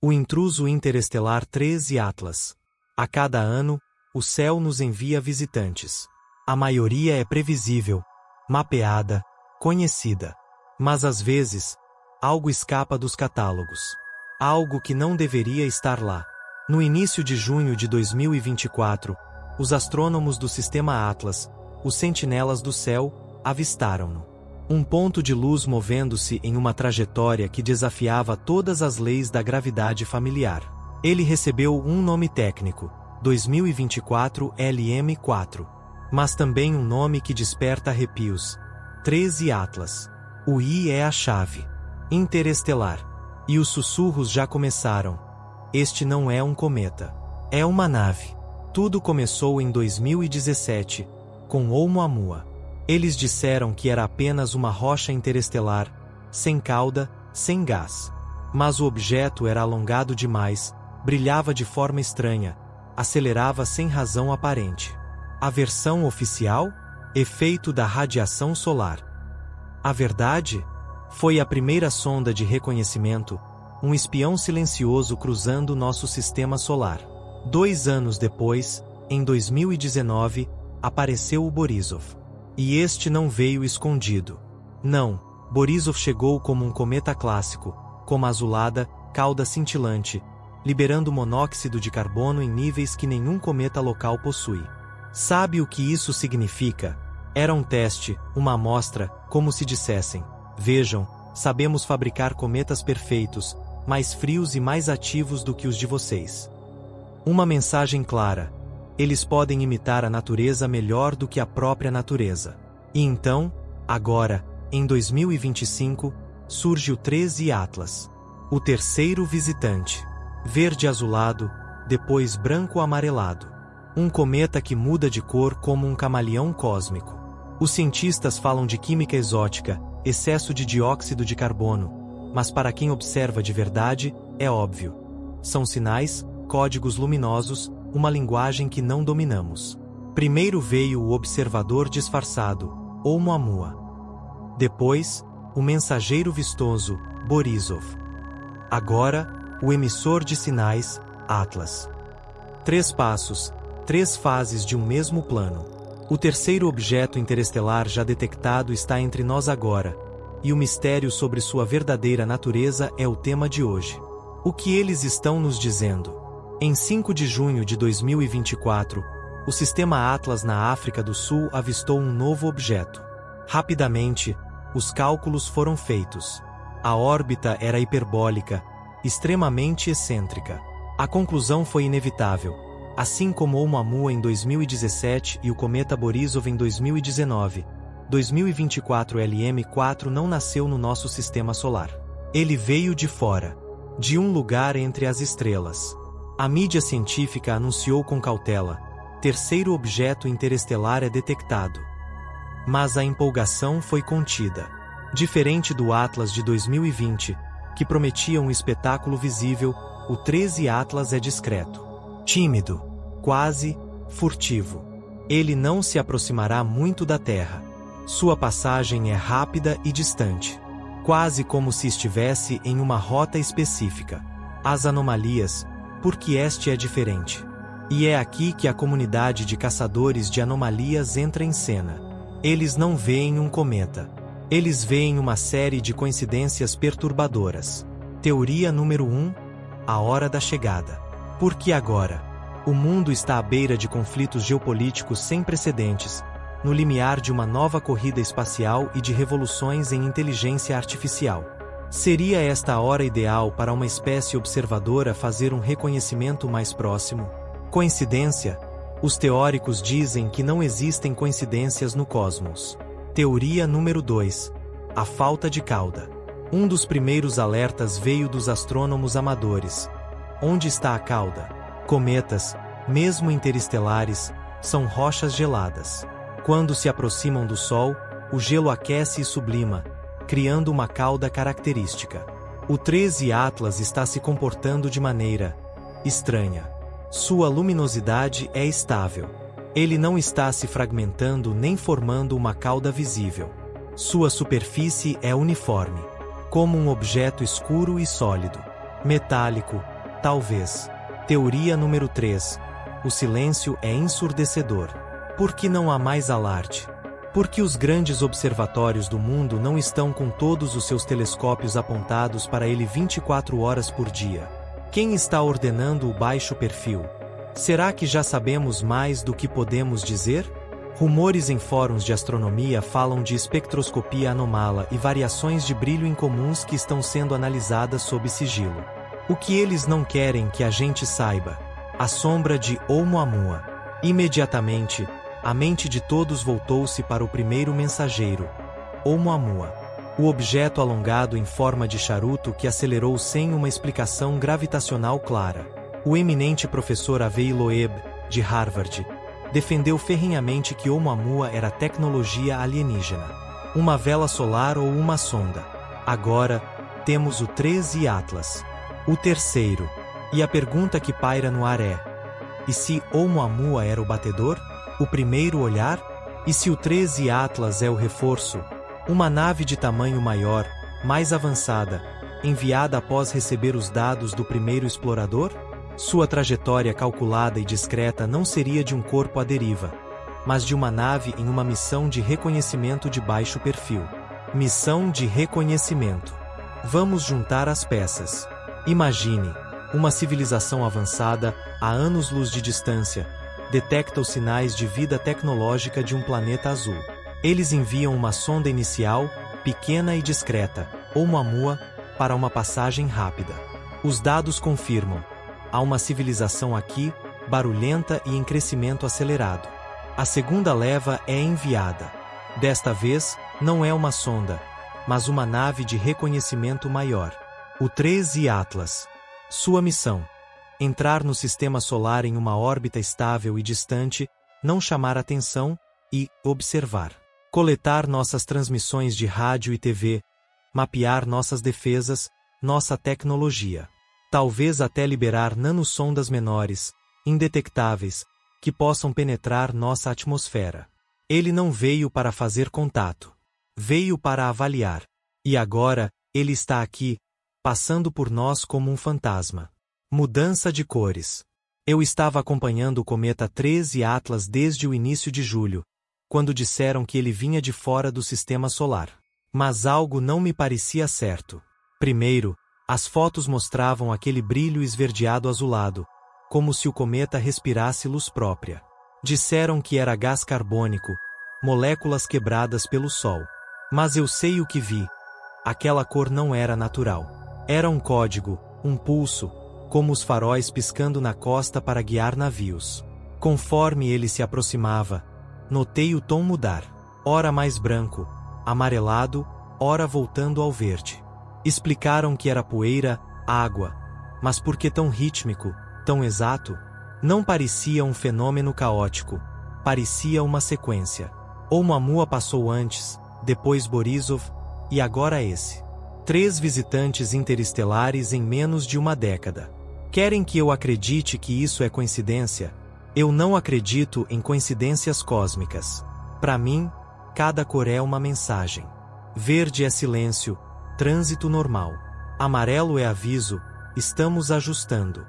O intruso interestelar 13 Atlas. A cada ano, o céu nos envia visitantes. A maioria é previsível, mapeada, conhecida. Mas às vezes, algo escapa dos catálogos. Algo que não deveria estar lá. No início de junho de 2024, os astrônomos do Sistema Atlas, os sentinelas do céu, avistaram-no. Um ponto de luz movendo-se em uma trajetória que desafiava todas as leis da gravidade familiar. Ele recebeu um nome técnico, 2024 LM4, mas também um nome que desperta arrepios, 13 Atlas. O I é a chave. Interestelar. E os sussurros já começaram. Este não é um cometa. É uma nave. Tudo começou em 2017, com Oumuamua. Eles disseram que era apenas uma rocha interestelar, sem cauda, sem gás. Mas o objeto era alongado demais, brilhava de forma estranha, acelerava sem razão aparente. A versão oficial? Efeito da radiação solar. A verdade? Foi a primeira sonda de reconhecimento, um espião silencioso cruzando nosso sistema solar. 2 anos depois, em 2019, apareceu o Borisov. E este não veio escondido. Não, Borisov chegou como um cometa clássico, com uma azulada, cauda cintilante, liberando monóxido de carbono em níveis que nenhum cometa local possui. Sabe o que isso significa? Era um teste, uma amostra, como se dissessem: vejam, sabemos fabricar cometas perfeitos, mais frios e mais ativos do que os de vocês. Uma mensagem clara: eles podem imitar a natureza melhor do que a própria natureza. E então, agora, em 2025, surge o 13 Atlas. O terceiro visitante. Verde azulado, depois branco amarelado. Um cometa que muda de cor como um camaleão cósmico. Os cientistas falam de química exótica, excesso de dióxido de carbono, mas para quem observa de verdade, é óbvio. São sinais, códigos luminosos, uma linguagem que não dominamos. Primeiro veio o observador disfarçado, Oumuamua. Depois, o mensageiro vistoso, Borisov. Agora, o emissor de sinais, Atlas. 3 passos, 3 fases de um mesmo plano. O terceiro objeto interestelar já detectado está entre nós agora, e o mistério sobre sua verdadeira natureza é o tema de hoje. O que eles estão nos dizendo? Em 5 de junho de 2024, o Sistema Atlas na África do Sul avistou um novo objeto. Rapidamente, os cálculos foram feitos. A órbita era hiperbólica, extremamente excêntrica. A conclusão foi inevitável. Assim como Oumuamua em 2017 e o cometa Borisov em 2019, 2024 LM4 não nasceu no nosso sistema solar. Ele veio de fora, de um lugar entre as estrelas. A mídia científica anunciou com cautela: terceiro objeto interestelar é detectado. Mas a empolgação foi contida. Diferente do Atlas de 2020, que prometia um espetáculo visível, o 13 Atlas é discreto. Tímido, quase furtivo. Ele não se aproximará muito da Terra. Sua passagem é rápida e distante, quase como se estivesse em uma rota específica. As anomalias, porque este é diferente. E é aqui que a comunidade de caçadores de anomalias entra em cena. Eles não veem um cometa. Eles veem uma série de coincidências perturbadoras. Teoria número 1: a hora da chegada. Porque agora, o mundo está à beira de conflitos geopolíticos sem precedentes, no limiar de uma nova corrida espacial e de revoluções em inteligência artificial. Seria esta a hora ideal para uma espécie observadora fazer um reconhecimento mais próximo? Coincidência? Os teóricos dizem que não existem coincidências no cosmos. Teoria número 2: a falta de cauda. Um dos primeiros alertas veio dos astrônomos amadores. Onde está a cauda? Cometas, mesmo interestelares, são rochas geladas. Quando se aproximam do Sol, o gelo aquece e sublima, criando uma cauda característica. O 13 Atlas está se comportando de maneira estranha. Sua luminosidade é estável. Ele não está se fragmentando nem formando uma cauda visível. Sua superfície é uniforme, como um objeto escuro e sólido. Metálico, talvez. Teoria número 3. O silêncio é ensurdecedor. Por que não há mais alarde? Porque os grandes observatórios do mundo não estão com todos os seus telescópios apontados para ele 24 horas por dia. Quem está ordenando o baixo perfil? Será que já sabemos mais do que podemos dizer? Rumores em fóruns de astronomia falam de espectroscopia anomala e variações de brilho incomuns que estão sendo analisadas sob sigilo. O que eles não querem que a gente saiba? A sombra de Oumuamua. Imediatamente, a mente de todos voltou-se para o primeiro mensageiro, Oumuamua. O objeto alongado em forma de charuto que acelerou sem uma explicação gravitacional clara. O eminente professor Avi Loeb, de Harvard, defendeu ferrenhamente que Oumuamua era tecnologia alienígena. Uma vela solar ou uma sonda. Agora, temos o 13 Atlas. O terceiro. E a pergunta que paira no ar é: e se Oumuamua era o batedor? O primeiro olhar? E se o 13 Atlas é o reforço? Uma nave de tamanho maior, mais avançada, enviada após receber os dados do primeiro explorador? Sua trajetória calculada e discreta não seria de um corpo à deriva, mas de uma nave em uma missão de reconhecimento de baixo perfil. Missão de reconhecimento. Vamos juntar as peças. Imagine, uma civilização avançada, a anos-luz de distância, detecta os sinais de vida tecnológica de um planeta azul. Eles enviam uma sonda inicial, pequena e discreta, Oumuamua, para uma passagem rápida. Os dados confirmam: há uma civilização aqui, barulhenta e em crescimento acelerado. A segunda leva é enviada. Desta vez, não é uma sonda, mas uma nave de reconhecimento maior. O 13 Atlas. Sua missão: entrar no sistema solar em uma órbita estável e distante, não chamar atenção e observar. Coletar nossas transmissões de rádio e TV, mapear nossas defesas, nossa tecnologia. Talvez até liberar nanosondas menores, indetectáveis, que possam penetrar nossa atmosfera. Ele não veio para fazer contato. Veio para avaliar. E agora, ele está aqui, passando por nós como um fantasma. Mudança de cores. Eu estava acompanhando o cometa 13 Atlas desde o início de julho, quando disseram que ele vinha de fora do sistema solar. Mas algo não me parecia certo. Primeiro, as fotos mostravam aquele brilho esverdeado azulado, como se o cometa respirasse luz própria. Disseram que era gás carbônico, moléculas quebradas pelo Sol. Mas eu sei o que vi. Aquela cor não era natural. Era um código, um pulso, como os faróis piscando na costa para guiar navios. Conforme ele se aproximava, notei o tom mudar. Ora mais branco, amarelado, ora voltando ao verde. Explicaram que era poeira, água. Mas por que tão rítmico, tão exato? Não parecia um fenômeno caótico. Parecia uma sequência. Oumuamua passou antes, depois Borisov, e agora esse. 3 visitantes interestelares em menos de uma década. Querem que eu acredite que isso é coincidência? Eu não acredito em coincidências cósmicas. Para mim, cada cor é uma mensagem. Verde é silêncio, trânsito normal. Amarelo é aviso, estamos ajustando.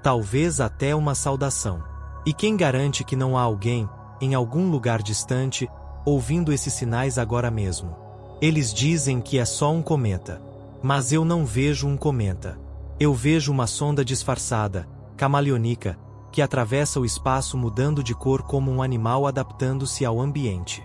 Talvez até uma saudação. E quem garante que não há alguém, em algum lugar distante, ouvindo esses sinais agora mesmo? Eles dizem que é só um cometa. Mas eu não vejo um cometa. Eu vejo uma sonda disfarçada, camaleônica, que atravessa o espaço mudando de cor como um animal adaptando-se ao ambiente.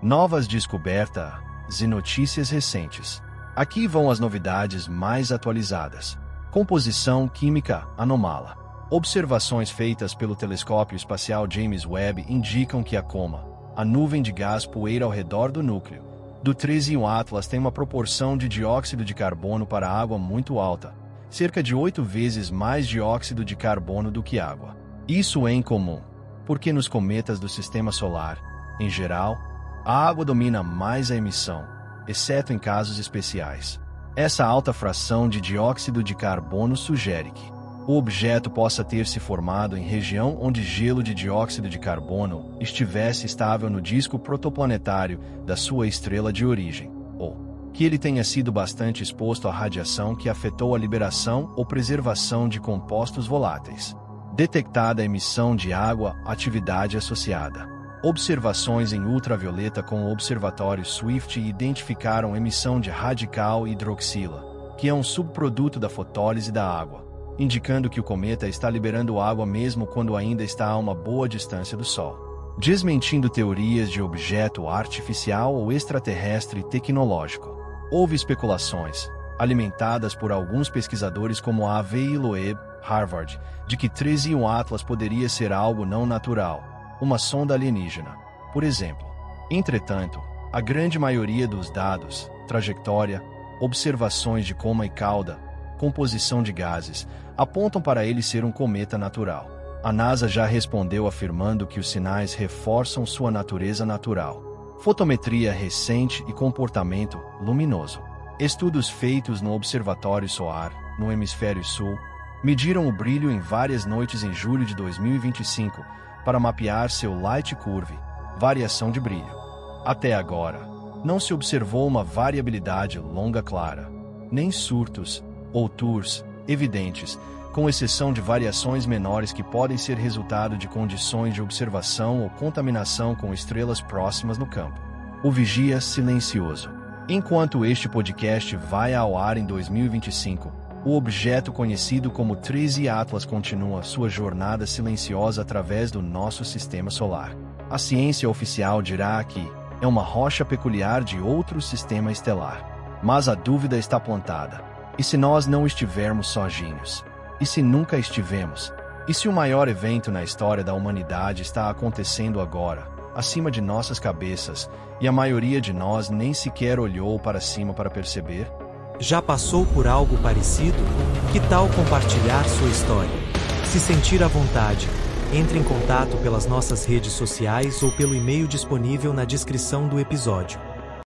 Novas descobertas e notícias recentes. Aqui vão as novidades mais atualizadas. Composição química anômala. Observações feitas pelo telescópio espacial James Webb indicam que a coma, a nuvem de gás poeira ao redor do núcleo do 13 Atlas tem uma proporção de dióxido de carbono para água muito alta, cerca de 8 vezes mais dióxido de carbono do que água. Isso é incomum, porque nos cometas do sistema solar, em geral, a água domina mais a emissão, exceto em casos especiais. Essa alta fração de dióxido de carbono sugere que o objeto possa ter se formado em região onde gelo de dióxido de carbono estivesse estável no disco protoplanetário da sua estrela de origem, ou que ele tenha sido bastante exposto à radiação que afetou a liberação ou preservação de compostos voláteis. Detectada a emissão de água, atividade associada. Observações em ultravioleta com o observatório Swift identificaram emissão de radical hidroxila, que é um subproduto da fotólise da água, indicando que o cometa está liberando água mesmo quando ainda está a uma boa distância do Sol, desmentindo teorias de objeto artificial ou extraterrestre tecnológico. Houve especulações, alimentadas por alguns pesquisadores como a A.V. Loeb, Harvard, de que 13 Atlas poderia ser algo não natural, uma sonda alienígena, por exemplo. Entretanto, a grande maioria dos dados, trajetória, observações de coma e cauda, composição de gases, apontam para ele ser um cometa natural. A NASA já respondeu afirmando que os sinais reforçam sua natureza natural. Fotometria recente e comportamento luminoso. Estudos feitos no Observatório SOAR, no Hemisfério Sul, mediram o brilho em várias noites em julho de 2025 para mapear seu light curve, variação de brilho. Até agora, não se observou uma variabilidade longa clara, nem surtos ou tours evidentes, com exceção de variações menores que podem ser resultado de condições de observação ou contaminação com estrelas próximas no campo. O vigia silencioso. Enquanto este podcast vai ao ar em 2025, o objeto conhecido como 13 Atlas continua sua jornada silenciosa através do nosso sistema solar. A ciência oficial dirá que é uma rocha peculiar de outro sistema estelar. Mas a dúvida está plantada. E se nós não estivermos sozinhos? E se nunca estivemos? E se o maior evento na história da humanidade está acontecendo agora, acima de nossas cabeças, e a maioria de nós nem sequer olhou para cima para perceber? Já passou por algo parecido? Que tal compartilhar sua história? Se sentir à vontade, entre em contato pelas nossas redes sociais ou pelo e-mail disponível na descrição do episódio.